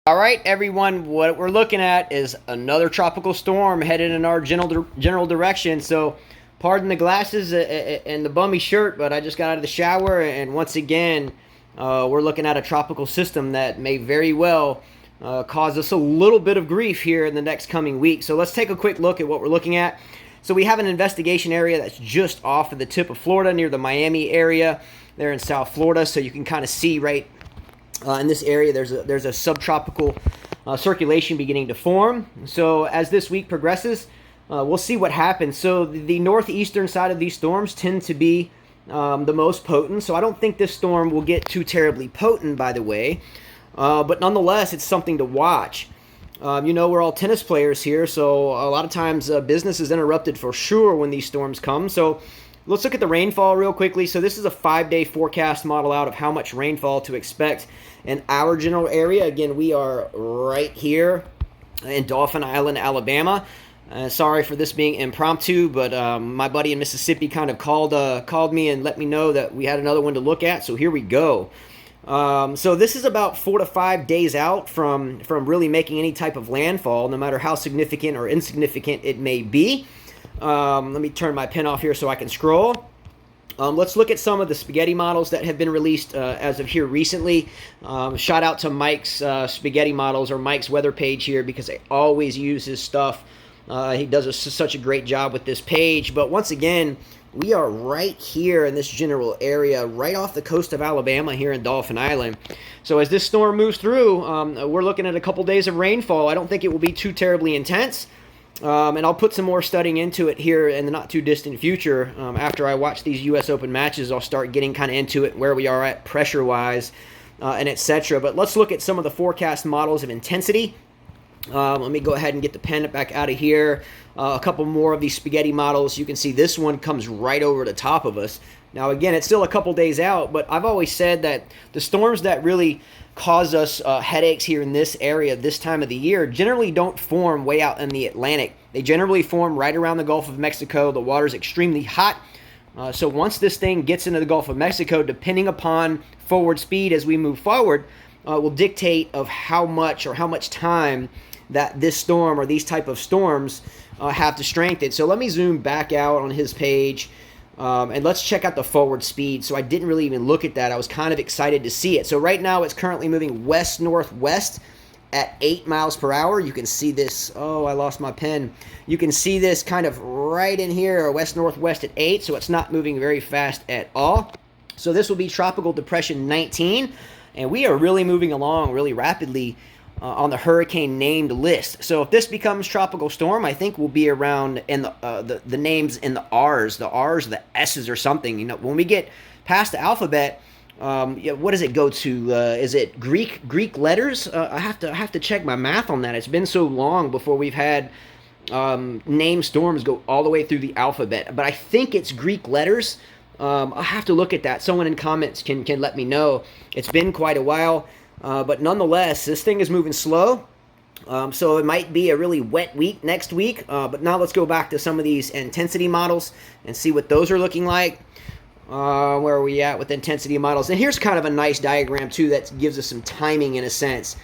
All right, everyone, what we're looking at is another tropical storm headed in our general direction. So pardon the glasses and the bummy shirt, but I just got out of the shower, and once again, we're looking at a tropical system that may very well cause us a little bit of grief here in the next coming week. So let's take a quick look at what we're looking at. So we have an investigation area that's just off of the tip of Florida near the Miami area there in South Florida. So you can kind of see right in this area there's a subtropical circulation beginning to form. So as this week progresses, we'll see what happens. So the northeastern side of these storms tend to be the most potent. So I don't think this storm will get too terribly potent, by the way. But nonetheless, it's something to watch. You know, we're all tennis players here, so a lot of times business is interrupted for sure when these storms come. So let's look at the rainfall real quickly. So this is a 5-day forecast model out of how much rainfall to expect in our general area. Again, we are right here in Dauphin Island, Alabama. Sorry for this being impromptu, but my buddy in Mississippi kind of called me and let me know that we had another one to look at. So here we go. So this is about 4 to 5 days out from really making any type of landfall, no matter how significant or insignificant it may be. Let me turn my pen off here so I can scroll. Let's look at some of the spaghetti models that have been released as of here recently. Shout out to Mike's spaghetti models, or Mike's weather page here, because I always use his stuff. He does such a great job with this page. But once again, we are right here in this general area, right off the coast of Alabama here in Dauphin Island. So as this storm moves through, we're looking at a couple days of rainfall. I don't think it will be too terribly intense. And I'll put some more studying into it here in the not too distant future. After I watch these U.S. Open matches, I'll start getting kind of into it, where we are at pressure-wise and etc. But let's look at some of the forecast models of intensity. Let me go ahead and get the pen back out of here. A couple more of these spaghetti models. You can see this one comes right over the top of us. Now, again, it's still a couple days out, but I've always said that the storms that really cause us headaches here in this area this time of the year generally don't form way out in the Atlantic. They generally form right around the Gulf of Mexico. The water's extremely hot. So once this thing gets into the Gulf of Mexico, depending upon forward speed as we move forward, will dictate of how much time that this storm or these type of storms have to strengthen. So let me zoom back out on his page. And let's check out the forward speed. So I didn't really even look at that. I was kind of excited to see it. So right now it's currently moving west-northwest at 8 miles per hour. You can see this. Oh, I lost my pen. You can see this kind of right in here, west-northwest at 8. So it's not moving very fast at all. So this will be Tropical Depression 19. And we are really moving along really rapidly on the hurricane named list. So if this becomes tropical storm, I think we'll be around in the names in the R's, the S's or something. You know, when we get past the alphabet, what does it go to? Is it Greek letters? I have to check my math on that. It's been so long before we've had named storms go all the way through the alphabet. But I think it's Greek letters. I'll have to look at that. Someone in comments can let me know. It's been quite a while. But nonetheless, this thing is moving slow, so it might be a really wet week next week. But now let's go back to some of these intensity models and see what those are looking like. Where are we at with intensity models? And here's kind of a nice diagram, too, that gives us some timing in a sense.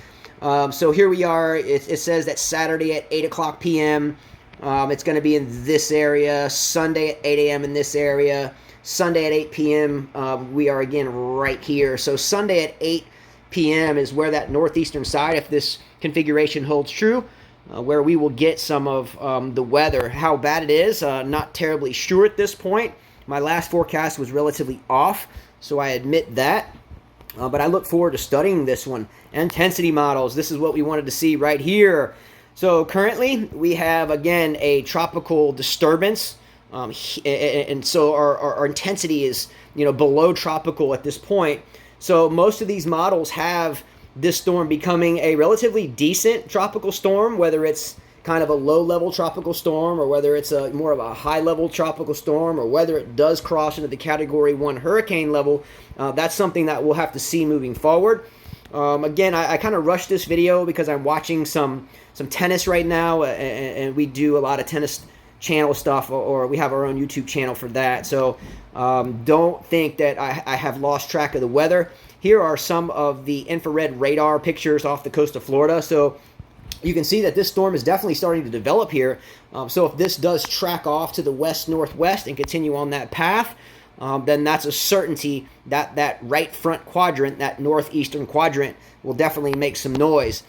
So here we are. It says that Saturday at 8 o'clock p.m., it's going to be in this area. Sunday at 8 a.m. in this area. Sunday at 8 p.m., we are again right here. So Sunday at 8 p.m. is where that northeastern side, if this configuration holds true, where we will get some of the weather. How bad it is, not terribly sure at this point. My last forecast was relatively off, so I admit that. But I look forward to studying this one. Intensity models, this is what we wanted to see right here. So currently, we have, again, a tropical disturbance. And so our intensity is, below tropical at this point. So most of these models have this storm becoming a relatively decent tropical storm, whether it's kind of a low-level tropical storm or whether it's more of a high-level tropical storm or whether it does cross into the Category 1 hurricane level. That's something that we'll have to see moving forward. Again, I kind of rushed this video because I'm watching some tennis right now, and we do a lot of tennis channel stuff, or we have our own YouTube channel for that. So don't think that I have lost track of the weather. here are some of the infrared radar pictures off the coast of Florida. So you can see that this storm is definitely starting to develop here. So if this does track off to the west-northwest and continue on that path, then that's a certainty that that right front quadrant, that northeastern quadrant, will definitely make some noise.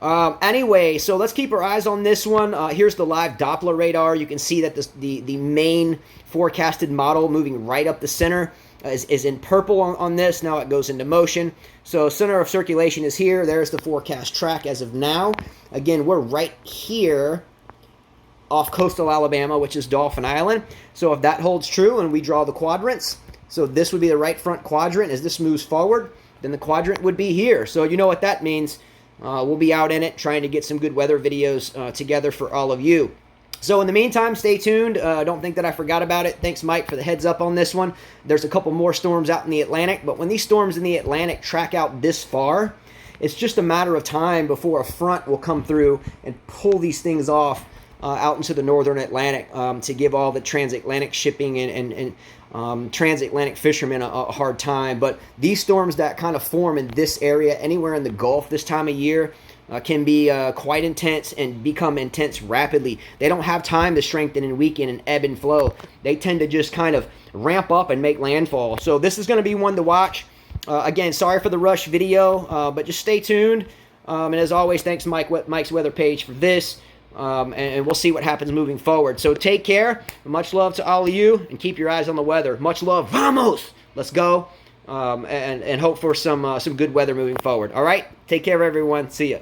Anyway, so let's keep our eyes on this one. Here's the live Doppler radar. You can see that the main forecasted model moving right up the center is in purple on this. Now it goes into motion. So center of circulation is here. There's the forecast track as of now. Again, we're right here off coastal Alabama, which is Dauphin Island. So if that holds true and we draw the quadrants, so this would be the right front quadrant. As this moves forward, then the quadrant would be here. So you know what that means. We'll be out in it trying to get some good weather videos together for all of you. So in the meantime, stay tuned. Don't think that I forgot about it. Thanks, Mike, for the heads up on this one. There's a couple more storms out in the Atlantic, but when these storms in the Atlantic track out this far, it's just a matter of time before a front will come through and pull these things off out into the northern Atlantic to give all the transatlantic shipping and transatlantic fishermen a hard time. But these storms that kind of form in this area, anywhere in the Gulf this time of year, can be quite intense and become intense rapidly. They don't have time to strengthen and weaken and ebb and flow. They tend to just kind of ramp up and make landfall. So this is going to be one to watch. Again, sorry for the rush video, but just stay tuned. And as always, thanks Mike's Weather Page for this. And we'll see what happens moving forward. So take care. Much love to all of you, and keep your eyes on the weather. Much love. Vamos! Let's go. And hope for some good weather moving forward. All right? Take care, everyone. See ya.